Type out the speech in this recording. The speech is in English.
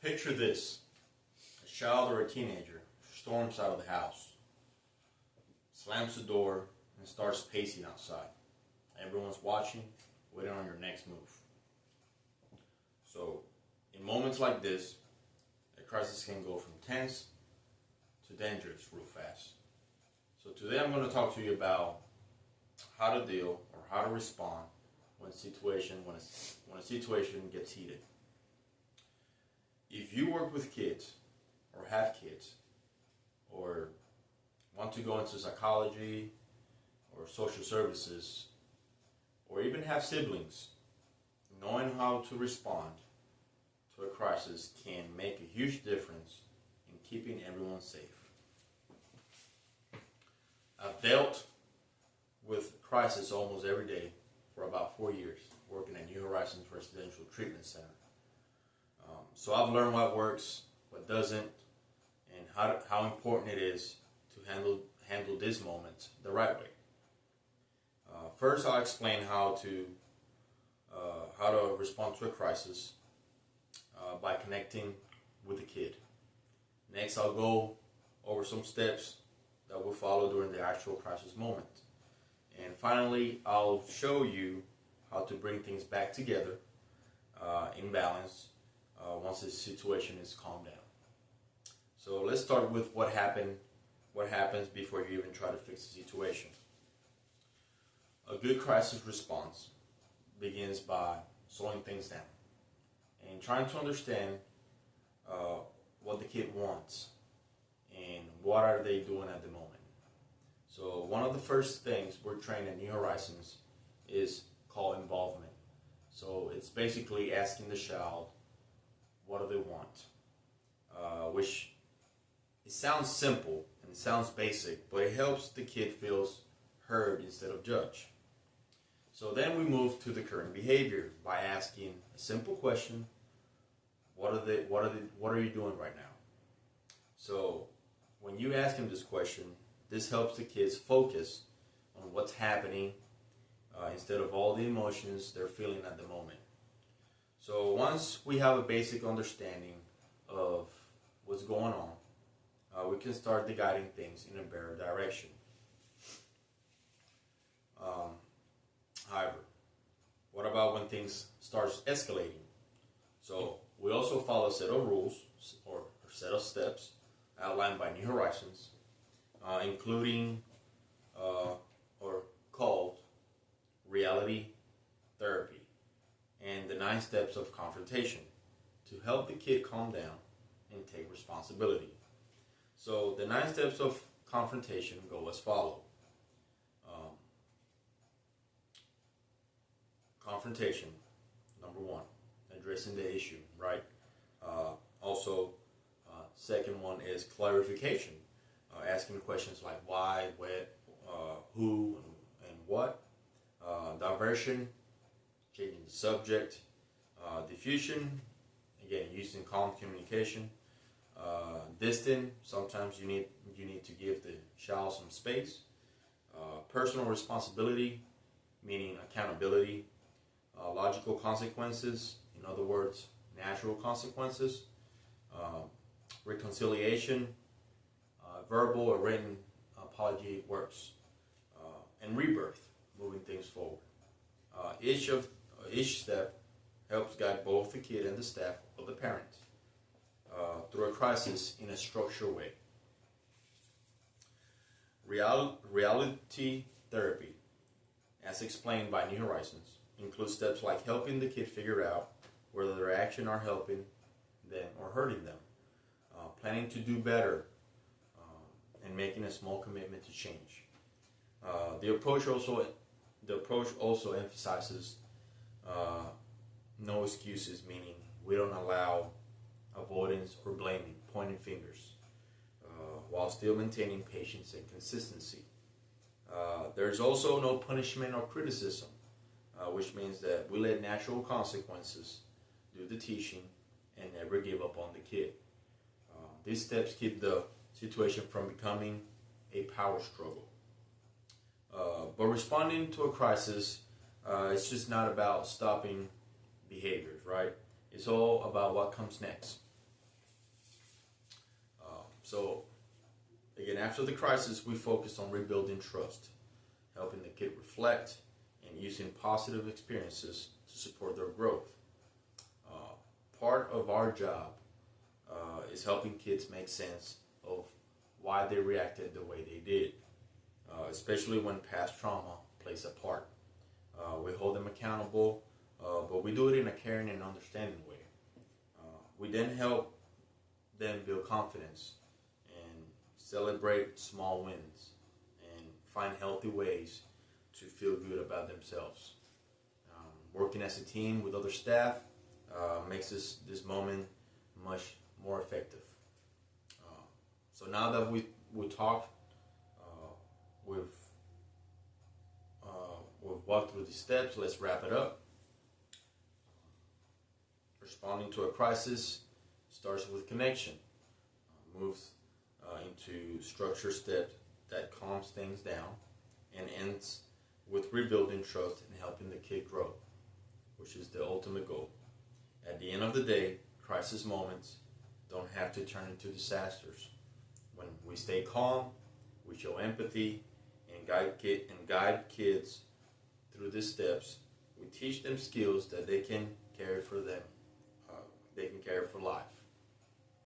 Picture this. A child or a teenager storms out of the house, slams the door, and starts pacing outside. Everyone's watching, waiting on your next move. So, in moments like this, a crisis can go from tense to dangerous real fast. So today I'm going to talk to you about how to deal or how to respond when a situation gets heated. If you work with kids or have kids or want to go into psychology or social services or even have siblings, knowing how to respond to a crisis can make a huge difference in keeping everyone safe. I've dealt with crisis almost every day for about 4 years, working at New Horizons Residential Treatment Center. So I've learned what works, what doesn't, and how important it is to handle this moment the right way. First, I'll explain how to respond to a crisis by connecting with the kid. Next, I'll go over some steps that will follow during the actual crisis moment. And finally, I'll show you how to bring things back together in balance once the situation is calmed down. So let's start with what happens before you even try to fix the situation. A good crisis response begins by slowing things down and trying to understand what the kid wants and what are they doing at the moment. So one of the first things we're trained at New Horizons is called involvement. So it's basically asking the child what do they want, which it sounds simple and it sounds basic, but it helps the kid feels heard instead of judged. So then we move to the current behavior by asking a simple question: what are you doing right now? So when you ask him this question, this helps the kids focus on what's happening instead of all the emotions they're feeling at the moment. So once we have a basic understanding of what's going on, we can start guiding things in a better direction. However, what about when things starts escalating? So we also follow a set of rules or a set of steps outlined by New Horizons, including or called reality therapy and the 9 steps of confrontation to help the kid calm down and take responsibility. So the 9 steps of confrontation go as follows. Confrontation, number 1, addressing the issue, right? Second one is clarification, asking questions like why, where, who, and what. Diversion, changing the subject. Diffusion, again, using calm communication. Distant, sometimes you need to give the child some space. Personal responsibility, meaning accountability. Logical consequences, in other words, natural consequences. Reconciliation, verbal or written apology works. And rebirth, moving things forward. Each step helps guide both the kid and the staff or the parent through a crisis in a structured way. Reality therapy, as explained by New Horizons, includes steps like helping the kid figure out whether their actions are helping them or hurting them, planning to do better, and making a small commitment to change. The approach also emphasizes no excuses, meaning we don't allow avoidance or blaming, pointing fingers, while still maintaining patience and consistency. There's also no punishment or criticism, which means that we let natural consequences do the teaching and never give up on the kid. These steps keep the situation from becoming a power struggle. But responding to a crisis, it's just not about stopping behaviors, right? It's all about what comes next. So, again, after the crisis, we focused on rebuilding trust, helping the kid reflect, and using positive experiences to support their growth. Part of our job is helping kids make sense of why they reacted the way they did, especially when past trauma plays a part. We hold them accountable, but we do it in a caring and understanding way. We then help them build confidence and celebrate small wins and find healthy ways to feel good about themselves. Working as a team with other staff makes this moment much more effective. So now that we talked, we've walked through the steps. Let's wrap it up. Responding to a crisis starts with connection, moves into structure steps that calms things down, and ends with rebuilding trust and helping the kid grow, which is the ultimate goal. At the end of the day, crisis moments don't have to turn into disasters. When we stay calm, we show empathy, and guide kids through these steps, we teach them skills that they can carry for life.